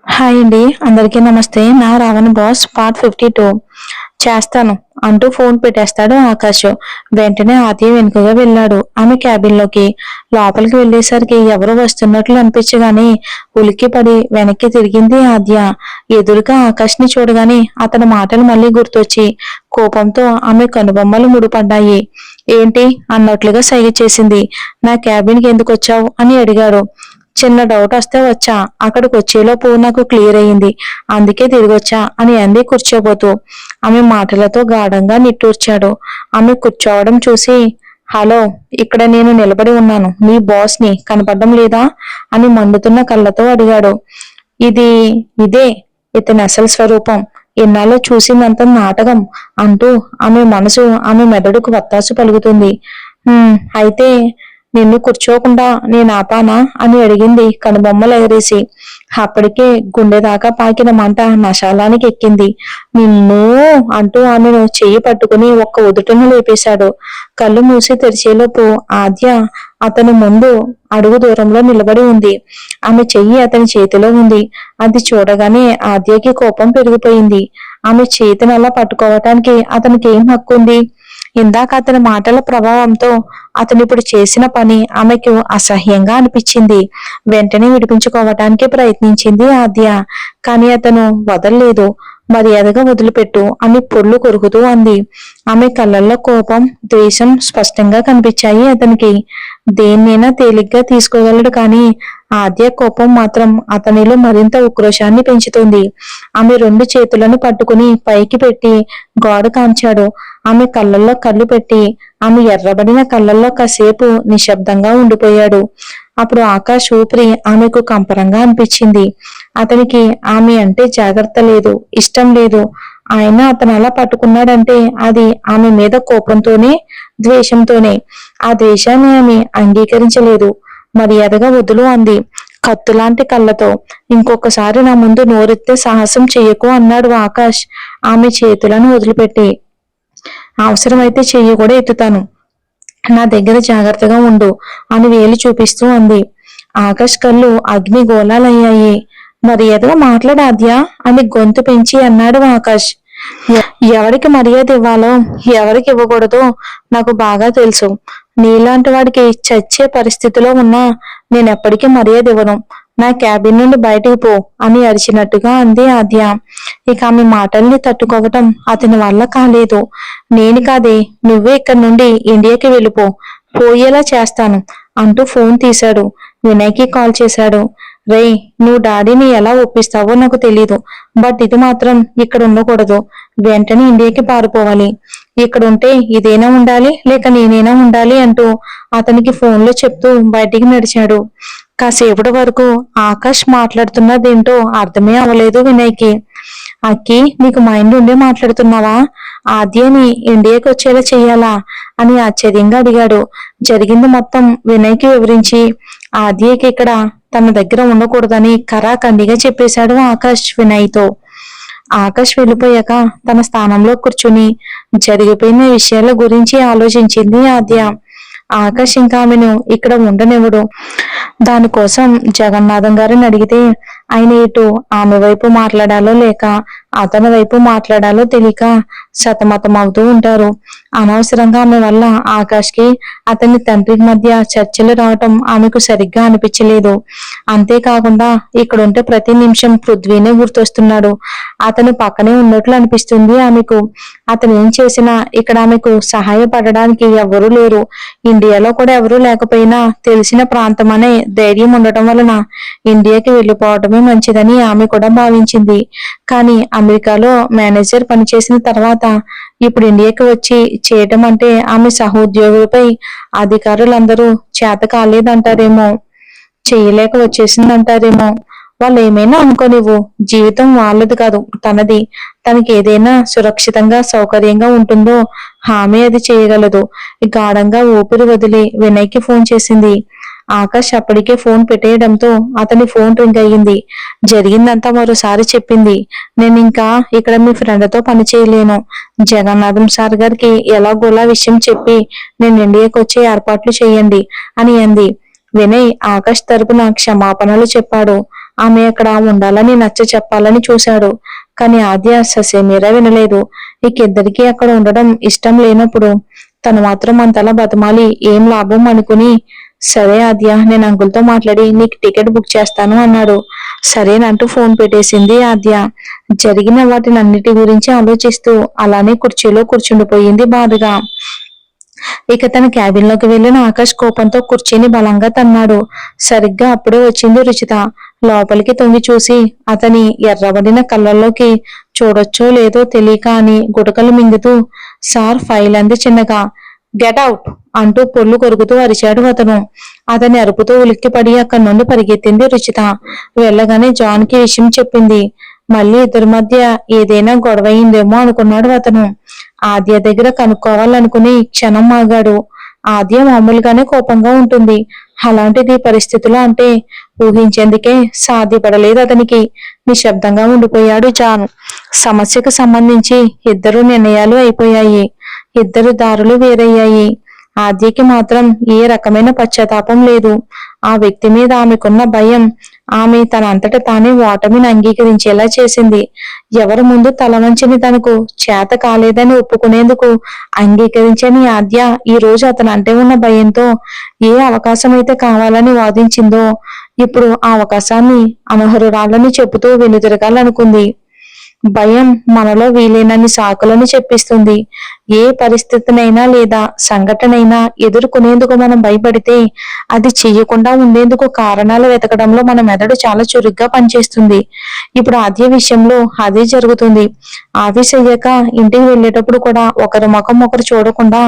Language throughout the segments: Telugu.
హాయ్ అండి, అందరికీ నమస్తే. నా రావణ బాస్ పార్ట్ 52 చేస్తాను అంటూ ఫోన్ పెట్టేస్తాడు ఆకాష్. వెంటనే ఆద్య వెనుకగా వెళ్ళాడు ఆమె క్యాబిన్ లోకి. లోపలికి వెళ్ళేసరికి ఎవరు వస్తున్నట్లు అనిపించగానే ఉలిక్కి పడి వెనక్కి తిరిగింది ఆద్య. ఎదురుగా ఆకాష్ ని చూడగానే అతని మాటలు మళ్ళీ గుర్తొచ్చి కోపంతో ఆమె కనుబొమ్మలు ముడిపడ్డాయి. ఏంటి అన్నట్లుగా సైగ చేసింది. నా క్యాబిన్ కి ఎందుకు వచ్చావు అని అడిగాడు. చిన్న డౌట్ వస్తే వచ్చా, అక్కడికి వచ్చేలోపు నాకు క్లియర్ అయింది, అందుకే తిరిగొచ్చా అని అంది కూర్చోబోతూ. ఆమె మాటలతో గాఢంగా నిట్టూర్చాడు. ఆమె కూర్చోవడం చూసి, హలో, ఇక్కడ నేను నిలబడి ఉన్నాను, నీ బాస్ ని కనపడడం లేదా అని మండుతున్న కళ్ళతో అడిగాడు. ఇది ఇదే ఇతని అసలు స్వరూపం, ఎన్నాళ్ళో చూసిందంత నాటకం అంటూ ఆమె మనసు ఆమె మెదడుకు వత్తాసు పలుకుతుంది. అయితే నిన్ను కూర్చోకుండా నేను ఆపానా అని అడిగింది కనుబొమ్మలు ఎగరేసి. అప్పటికే గుండె దాకా పాకిన మంట నశాలానికి ఎక్కింది. నిన్ను అంటూ ఆమెను చెయ్యి పట్టుకుని ఒక్క ఉదుటను లేపేశాడు. కళ్ళు మూసి తెరిచేలోపు ఆద్య అతని ముందు అడుగు దూరంలో నిలబడి ఉంది. ఆమె చెయ్యి అతని చేతిలో ఉంది. అది చూడగానే ఆద్యకి కోపం పెరిగిపోయింది. ఆమె చేతిని అలా పట్టుకోవటానికి అతనికి ఏం హక్కు ఉంది? ఇందాక అతని మాటల ప్రభావంతో అతను ఇప్పుడు చేసిన పని ఆమెకు అసహ్యంగా అనిపించింది. వెంటనే విడిపించుకోవటానికి ప్రయత్నించింది ఆద్య. కానీ అతను వదల్లేదు. మర్యాదగా వదిలిపెట్టు అని పొర్లు కొరుకుతూ అంది. ఆమె కళ్ళల్లో కోపం, ద్వేషం స్పష్టంగా కనిపించాయి అతనికి. దేన్నైనా తేలిగ్గా తీసుకోగలడు, కానీ ఆద్య కోపం మాత్రం అతనిలో మరింత ఉక్రోషాన్ని పెంచుతుంది. ఆమె రెండు చేతులను పట్టుకుని పైకి పెట్టి గోడ కాంచాడు. ఆమె కళ్ళల్లో కళ్ళు పెట్టి ఆమె ఎర్రబడిన కళ్ళల్లో కాసేపు నిశ్శబ్దంగా ఉండిపోయాడు. అప్పుడు ఆకాష్ ఊపిరి ఆమెకు కంపరంగా అనిపించింది. అతనికి ఆమె అంటే జాగ్రత్త లేదు, ఇష్టం లేదు. ఆయన అతను అలా పట్టుకున్నాడంటే అది ఆమె మీద కోపంతోనే, ద్వేషంతోనే. ఆ ద్వేషాన్ని ఆమె అంగీకరించలేదు. మర్యాదగా వదులు అంది కత్తులాంటి కళ్ళతో. ఇంకొకసారి నా ముందు నోరెత్తే సాహసం చెయ్యకు అన్నాడు ఆకాష్ ఆమె చేతులను వదిలిపెట్టి. అవసరమైతే చెయ్యి కూడా ఎత్తుతాను, నా దగ్గర జాగ్రత్తగా ఉండు అని వేలు చూపిస్తూ అంది. ఆకాష్ కళ్ళు అగ్ని గోళాలయ్యాయి. మర్యాదగా మాట్లాడాద్యా అని గొంతు పెంచి అన్నాడు ఆకాష్. ఎవరికి మర్యాద ఇవ్వాలో, ఎవరికి ఇవ్వకూడదో నాకు బాగా తెలుసు. నీలాంటి వాడికి చచ్చే పరిస్థితిలో ఉన్నా నేనెప్పటికీ మర్యాద ఇవ్వను. నా క్యాబిన్ నుండి బయటకు పో అని అరిచినట్టుగా అంది ఆద్య. ఇక ఆమె మాటల్ని తట్టుకోవటం అతని వల్ల కాలేదు. నేను కాదే, నువ్వే ఇక్కడి నుండి ఇండియాకి వెళ్ళిపో, పోయేలా చేస్తాను అంటూ ఫోన్ తీశాడు. వినయ్కి కాల్ చేశాడు. రేయ్, నువ్వు డాడీని ఎలా ఒప్పిస్తావో నాకు తెలీదు, బట్ ఇది మాత్రం ఇక్కడ ఉండకూడదు. వెంటనే ఇండియాకి పారిపోవాలి. ఇక్కడ ఉంటే ఇదేనా ఉండాలి లేక నేనైనా ఉండాలి అంటూ అతనికి ఫోన్లో చెప్తూ బయటికి నడిచాడు. కాసేపటి వరకు ఆకాష్ మాట్లాడుతున్నదేంటో అర్థమే అవ్వలేదు వినయ్కి. అక్కి, నీకు మైండ్ ఉండే మాట్లాడుతున్నావా? ఆద్యని ఇండియాకి వచ్చేలా చెయ్యాలా అని ఆశ్చర్యంగా అడిగాడు. జరిగింది మొత్తం వినయ్కి వివరించి ఆద్యకి ఇక్కడ తన దగ్గర ఉండకూడదని కరాఖండిగా చెప్పేశాడు ఆకాష్ వినయ్తో. ఆకాష్ వెళ్ళిపోయాక తన స్థానంలో కూర్చుని జరిగిపోయిన విషయాల గురించి ఆలోచించింది ఆద్య. ఆకాష్ ఇంకా ఆమెను ఇక్కడ ఉండనివ్వడు. దానికోసం జగన్నాథం గారిని అడిగితే ఆయన ఇటు ఆమె వైపు మాట్లాడాలో లేక అతని వైపు మాట్లాడాలో తెలియక సతమతం అవుతూ ఉంటారు. అనవసరంగా ఆమె వల్ల ఆకాష్కి అతని తండ్రి మధ్య చర్చలు రావటం ఆమెకు సరిగ్గా అనిపించలేదు. అంతేకాకుండా ఇక్కడుంటే ప్రతి నిమిషం పృథ్వీనే గుర్తొస్తున్నాడు. అతను పక్కనే ఉన్నట్లు అనిపిస్తుంది ఆమెకు. అతను ఏం చేసినా ఇక్కడ ఆమెకు సహాయపడడానికి ఎవరూ లేరు. ఇండియాలో కూడా ఎవరూ లేకపోయినా తెలిసిన ప్రాంతం అనే ధైర్యం ఉండటం వలన ఇండియాకి వెళ్ళిపోవటమే మంచిదని ఆమె కూడా భావించింది. కానీ అమెరికాలో మేనేజర్ పనిచేసిన తర్వాత ఇప్పుడు ఇండియాకి వచ్చి చేయటం అంటే ఆమె సహోద్యోగులపై అధికారులందరూ చేత కాలేదంటారేమో, చెయ్యలేక వచ్చేసిందంటారేమో. వాళ్ళు ఏమైనా అనుకోనివ్వు, జీవితం వాళ్ళది కాదు తనది. తనకి ఏదైనా సురక్షితంగా సౌకర్యంగా ఉంటుందో ఆమె అది చేయగలదు. గాఢంగా ఊపిరి వదిలి వినయ్కి ఫోన్ చేసింది. ఆకాష్ అప్పటికే ఫోన్ పెట్టేయడంతో అతని ఫోన్ రింగ్ అయ్యింది. జరిగిందంతా మరోసారి చెప్పింది. నేను ఇంకా ఇక్కడ మీ ఫ్రెండ్తో పని చేయలేను. జగన్నాథం సార్ గారికి ఎలాగోలా విషయం చెప్పి నేను ఇండియాకి వచ్చే ఏర్పాట్లు చేయండి అని అంది. వినయ్ ఆకాష్ తరపున క్షమాపణలు చెప్పాడు. ఆమె అక్కడ ఉండాలని నచ్చ చెప్పాలని చూశాడు. కానీ ఆద్య ససేమీరా వినలేదు. ఇద్దరికీ అక్కడ ఉండడం ఇష్టం లేనప్పుడు తను మాత్రం అంతలా బతమాలి ఏం లాభం అనుకుని, సరే ఆద్య, నేను అంకుల్తో మాట్లాడి నీకు టికెట్ బుక్ చేస్తాను అన్నాడు. సరేనంటూ ఫోన్ పెట్టేసింది ఆద్య. జరిగిన వాటినన్నిటి గురించి ఆలోచిస్తూ అలానే కుర్చీలో కూర్చుండిపోయింది బాధగా. తన క్యాబిన్ లోకి వెళ్లిన ఆకాష్ కోపంతో కుర్చీని బలంగా తన్నాడు. సరిగ్గా అప్పుడే వచ్చింది రుచిత. లోపలికి తొంగి చూసి అతని ఎర్రబడిన కళ్ళల్లోకి చూడొచ్చో లేదో తెలియక అని గుటకలు మింగుతూ, సార్ ఫైల్ అంది చిన్నగా. గెట్ అవుట్ అంటూ పొల్లు కొరుకుతూ అరిచాడు అతను. అతని అరుపుతో ఉలిక్కిపడి అక్కడి నుండి పరిగెత్తింది రుచిత. వెళ్ళగానే జాన్ కి విషయం చెప్పింది. మళ్ళీ ఇద్దరి మధ్య ఏదైనా గొడవ అయిందేమో అనుకున్నాడు అతను. ఆద్య దగ్గర కనుక్కోవాలనుకుని క్షణం ఆగాడు. ఆద్య మామూలుగానే కోపంగా ఉంటుంది. అలాంటిది పరిస్థితులు అంటే ఊహించేందుకే సాధ్యపడలేదు అతనికి. నిశ్శబ్దంగా ఉండిపోయాడు జాన్. సమస్యకు సంబంధించి ఇద్దరు నిర్ణయాలు అయిపోయాయి. ఇద్దరు దారులు వేరయ్యాయి. ఆద్యకి మాత్రం ఏ రకమైన పశ్చాత్తాపం లేదు. ఆ వ్యక్తి మీద ఆమెకున్న భయం ఆమె తనంతట తానే ఓటమిని అంగీకరించేలా చేసింది. ఎవరి ముందు తలవంచని తనకు చేత కాలేదని ఒప్పుకునేందుకు అంగీకరించని ఆద్య ఈ రోజు అతనంటే ఉన్న భయంతో ఏ అవకాశమైతే కావాలని వాదించిందో ఇప్పుడు ఆ అవకాశాన్ని అనర్హురాలని చెబుతూ వెనుతిరగాలనుకుంది. భయం మనలో వీలైనన్ని సాకులను చెప్పిస్తుంది. ఏ పరిస్థితినైనా లేదా సంఘటనైనా ఎదుర్కొనేందుకు మనం భయపడితే అది చెయ్యకుండా ఉండేందుకు కారణాలు వెతకడంలో మన మెదడు చాలా చురుగ్గా పనిచేస్తుంది. ఇప్పుడు ఆద్య విషయంలో అదే జరుగుతుంది. ఆఫీస్ అయ్యాక ఇంటికి వెళ్ళేటప్పుడు కూడా ఒకరి ముఖం ఒకరు చూడకుండా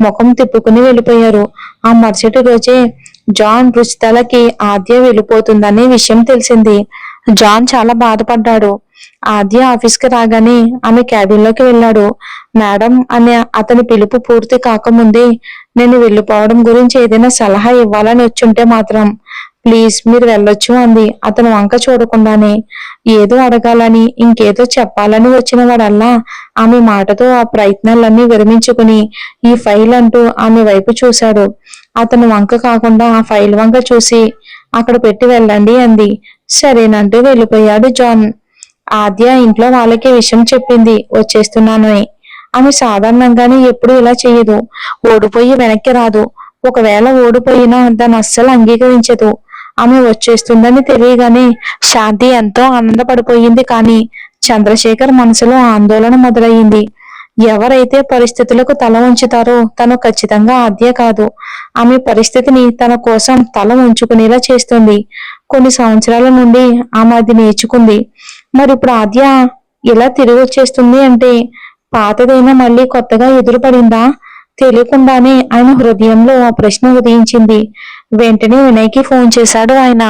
ముఖం తిప్పుకుని వెళ్ళిపోయారు. ఆ మరుసటి రోజే జాన్ రుచితలకి ఆద్య వెళ్ళిపోతుందనే విషయం తెలిసింది. జాన్ చాలా బాధపడ్డాడు. ఆద్య ఆఫీస్కి రాగానే ఆమె క్యాబిన్ లోకి వెళ్ళాడు. మేడం అనే అతని పిలుపు పూర్తి కాకముందే, నేను వెళ్ళిపోవడం గురించి ఏదైనా సలహా ఇవ్వాలని వచ్చుంటే మాత్రం ప్లీజ్ మీరు వెళ్ళొచ్చు అంది అతను వంక చూడకుండానే. ఏదో అడగాలని ఇంకేదో చెప్పాలని వచ్చిన వాడల్లా ఆమె మాటతో ఆ ప్రయత్నాలన్నీ విరమించుకుని ఈ ఫైల్ అంటూ ఆమె వైపు చూశాడు. అతను వంక కాకుండా ఆ ఫైల్ వంక చూసి అక్కడ పెట్టి వెళ్ళండి అంది. సరేనంటూ వెళ్ళిపోయాడు జాన్. ఆద్య ఇంట్లో వాళ్ళకి విషయం చెప్పింది వచ్చేస్తున్నాను అని. ఆమె సాధారణంగానే ఎప్పుడు ఇలా చెయ్యదు. ఓడిపోయి వెనక్కి రాదు. ఒకవేళ ఓడిపోయినా దాన్ని అస్సలు అంగీకరించదు. ఆమె వచ్చేస్తుందని తెలియగానే శాంతి ఎంతో ఆనందపడిపోయింది. కానీ చంద్రశేఖర్ మనసులో ఆందోళన మొదలయ్యింది. ఎవరైతే పరిస్థితులకు తల ఉంచుతారో తను ఖచ్చితంగా ఆద్య కాదు. ఆమె పరిస్థితిని తన కోసం తల ఉంచుకునేలా చేస్తుంది. కొన్ని సంవత్సరాల నుండి ఆమె అది నేర్చుకుంది. మరి ఇప్పుడు ఆద్య ఇలా తిరిగి వచ్చేస్తుంది అంటే పాతదైనా మళ్ళీ కొత్తగా ఎదురుపడిందా? తెలియకుండానే ఆయన హృదయంలో ఆ ప్రశ్న ఉదయించింది. వెంటనే వినయ్కి ఫోన్ చేశాడు ఆయన.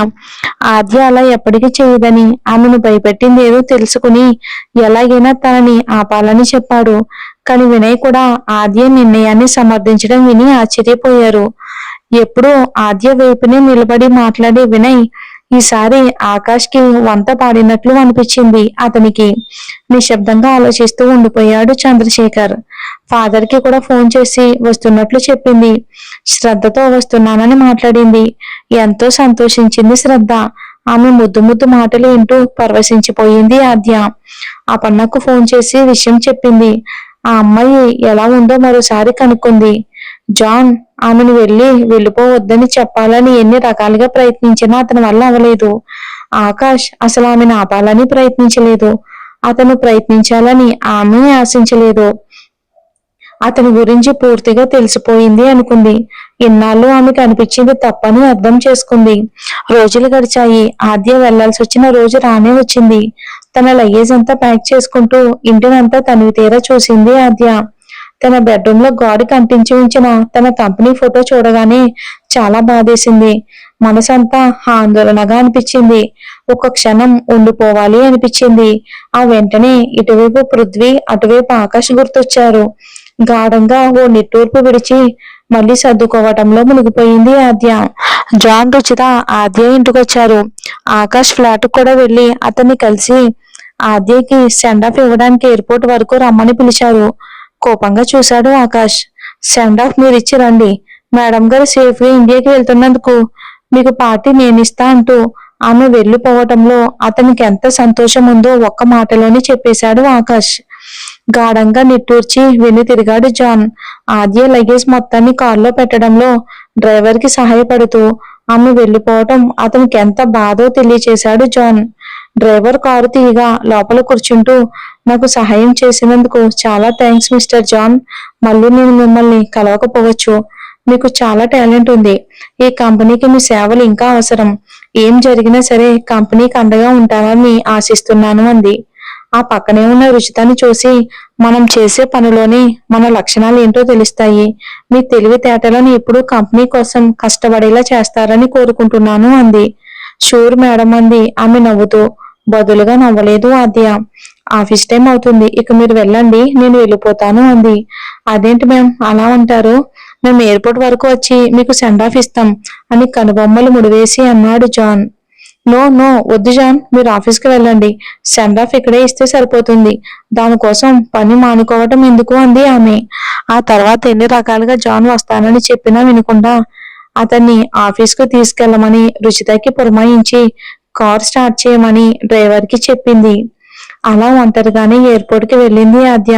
ఆద్య అలా ఎప్పటికీ చేయదని, ఆమెను భయపెట్టింది ఏదో తెలుసుకుని ఎలాగైనా తనని ఆపాలని చెప్పాడు. కానీ వినయ్ కూడా ఆద్య నిర్ణయాన్ని సమర్థించడం విని ఆశ్చర్యపోయారు. ఎప్పుడూ ఆద్య వైపునే నిలబడి మాట్లాడే వినయ్ ఈసారి ఆకాష్ కి వంత పాడినట్లు అనిపించింది అతనికి. నిశ్శబ్దంగా ఆలోచిస్తూ ఉండిపోయాడు చంద్రశేఖర్. ఫాదర్ కి కూడా ఫోన్ చేసి వస్తున్నట్లు చెప్పింది. శ్రద్ధతో వస్తున్నానని మాట్లాడింది. ఎంతో సంతోషించింది శ్రద్ధ. ఆమె ముద్దు ముద్దు మాటలు వింటూ పరవశించిపోయింది ఆద్య. ఆ పన్నకు ఫోన్ చేసి విషయం చెప్పింది. ఆ అమ్మాయి ఎలా ఉందో మరోసారి కనుక్కుంది. జాన్ ఆమెను వెళ్ళిపోవద్దని చెప్పాలని ఎన్ని రకాలుగా ప్రయత్నించినా అతని వల్ల అవలేదు. ఆకాష్ అసలు ఆమెను ఆపాలని ప్రయత్నించలేదు. అతను ప్రయత్నించాలని ఆమె ఆశించలేదు. అతని గురించి పూర్తిగా తెలిసిపోయింది అనుకుంది. ఇన్నాళ్ళు ఆమెకు అనిపించింది తప్పని అర్థం చేసుకుంది. రోజులు గడిచాయి. ఆద్య వెళ్లాల్సి వచ్చిన రోజు రానే వచ్చింది. తన లగేజ్ అంతా ప్యాక్ చేసుకుంటూ ఇంటినంతా తనివి తీరా చూసింది ఆద్య. తన బెడ్రూమ్ లో గోడకి అంటించి ఉంచిన తన కంపెనీ ఫోటో చూడగానే చాలా బాధేసింది. మనసంతా ఆందోళనగా అనిపించింది. ఒక క్షణం ఉండిపోవాలి అనిపించింది. ఆ వెంటనే ఇటువైపు పృథ్వీ, అటువైపు ఆకాష్ గుర్తొచ్చారు. గాఢంగా ఓ నిట్టూర్పు విడిచి మళ్ళీ సర్దుకోవటంలో మునిగిపోయింది ఆద్య. జాన్, రుచిత ఆద్య ఇంటికొచ్చారు. ఆకాష్ ఫ్లాట్ కూడా వెళ్లి అతన్ని కలిసి ఆద్యకి సెండ్ ఆఫ్ ఇవ్వడానికి ఎయిర్పోర్ట్ వరకు రమ్మని పిలిచారు. కోపంగా చూశాడు ఆకాష్. సెండ్ ఆఫ్ మీరిచ్చి రండి. మేడం గారు సేఫ్ గా ఇండియాకి వెళ్తున్నందుకు మీకు పార్టీ నేనిస్తా అంటూ ఆమె వెళ్లిపోవటంలో అతనికి ఎంత సంతోషం ఉందో ఒక్క మాటలోనే చెప్పేశాడు ఆకాష్. గాఢంగా నిట్టూర్చి వెన్ను తిరిగాడు జాన్. ఆద్య లగేజ్ మొత్తాన్ని కారులో పెట్టడంలో డ్రైవర్ కి సహాయపడుతూ ఆమె వెళ్లిపోవటం అతనికి ఎంత బాధో తెలియచేశాడు జాన్. డ్రైవర్ కారు తీయగా లోపల కూర్చుంటూ, నాకు సహాయం చేసినందుకు చాలా థ్యాంక్స్ మిస్టర్ జాన్. మళ్ళీ నేను మిమ్మల్ని కలవకపోవచ్చు. మీకు చాలా టాలెంట్ ఉంది. ఈ కంపెనీకి మీ సేవలు ఇంకా అవసరం. ఏం జరిగినా సరే కంపెనీకి అండగా ఉంటానని ఆశిస్తున్నాను అంది. ఆ పక్కనే ఉన్న రుచితని చూసి, మనం చేసే పనిలోని మన లక్షణాలు ఏంటో తెలుస్తాయి. మీ తెలివితేటలను ఎప్పుడూ కంపెనీ కోసం కష్టపడేలా చేస్తారని కోరుకుంటున్నాను అంది. షూర్ మేడం అంది ఆమె నవ్వుతూ. బదులుగా నవ్వలేదు ఆద్య. ఆఫీస్ టైం అవుతుంది, ఇక మీరు వెళ్ళండి, నేను వెళ్ళిపోతాను అంది. అదేంటి మ్యామ్ అలా అంటారు? మేము ఎయిర్పోర్ట్ వరకు వచ్చి మీకు సెండ్ ఆఫ్ ఇస్తాం అని కనుబొమ్మలు ముడివేసి అన్నాడు జాన్. నో నో వద్దు జాన్, మీరు ఆఫీస్కి వెళ్ళండి. సెండ్ ఆఫ్ ఇక్కడే ఇస్తే సరిపోతుంది. దానికోసం పని మానుకోవటం ఎందుకు అంది ఆమె. ఆ తర్వాత ఎన్ని రకాలుగా జాన్ వస్తానని చెప్పినా వినకుండా అతన్ని ఆఫీస్కు తీసుకెళ్లమని రుచితకి పురమాయించి కార్ స్టార్ట్ చేయమని డ్రైవర్ కి చెప్పింది. అలా ఒంటరిగానే ఎయిర్పోర్ట్ కి వెళ్ళింది ఆద్య.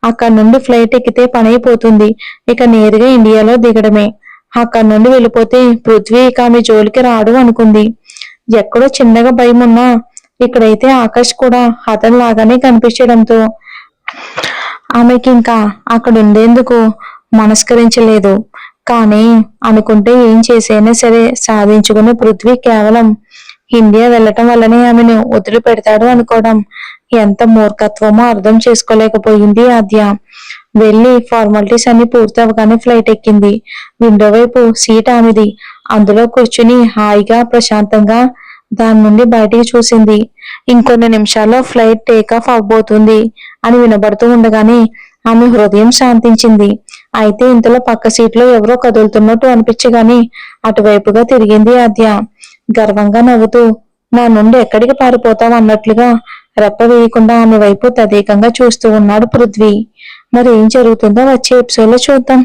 అక్కడ నుండి ఫ్లైట్ ఎక్కితే పని అయిపోతుంది. ఇక నేరుగా ఇండియాలో దిగడమే. అక్కడ నుండి వెళ్ళిపోతే పృథ్వీ ఇక ఆమె జోలికి రాడు అనుకుంది. ఎక్కడో చిన్నగా భయం ఉన్నా ఇక్కడైతే ఆకాష్ కూడా అతని లాగానే కనిపించడంతో ఆమెకి ఇంకా అక్కడ ఉండేందుకు మనస్కరించలేదు. కానీ అనుకుంటే ఏం చేసైనా సరే సాధించుకునే పృథ్వీ కేవలం ఇండియా వెళ్ళటం వల్లనే ఆమెను వదిలి పెడతాడు అనుకోవడం ఎంత మూర్ఖత్వమో అర్థం చేసుకోలేకపోయింది ఆద్య. వెళ్లి ఫార్మాలిటీస్ అన్ని పూర్తి అవగానే ఫ్లైట్ ఎక్కింది. విండో వైపు సీట్ ఆమెది. అందులో కూర్చుని హాయిగా ప్రశాంతంగా దాని నుండి బయటికి చూసింది. ఇంకొన్ని నిమిషాల్లో ఫ్లైట్ టేకాఫ్ అవబోతుంది అని వినబడుతూ ఉండగానే ఆమె హృదయం శాంతించింది. అయితే ఇంతలో పక్క సీట్లో ఎవరో కదులుతున్నట్టు అనిపించగాని అటువైపుగా తిరిగింది ఆద్య. గర్వంగా నవ్వుతూ, నా నుండి ఎక్కడికి పారిపోతావు అన్నట్లుగా రెప్ప వేయకుండా ఆమె వైపు తదేకంగా చూస్తూ ఉన్నాడు పృథ్వీ. మరి ఏం జరుగుతుందో వచ్చే ఎపిసోడ్ లో చూద్దాం.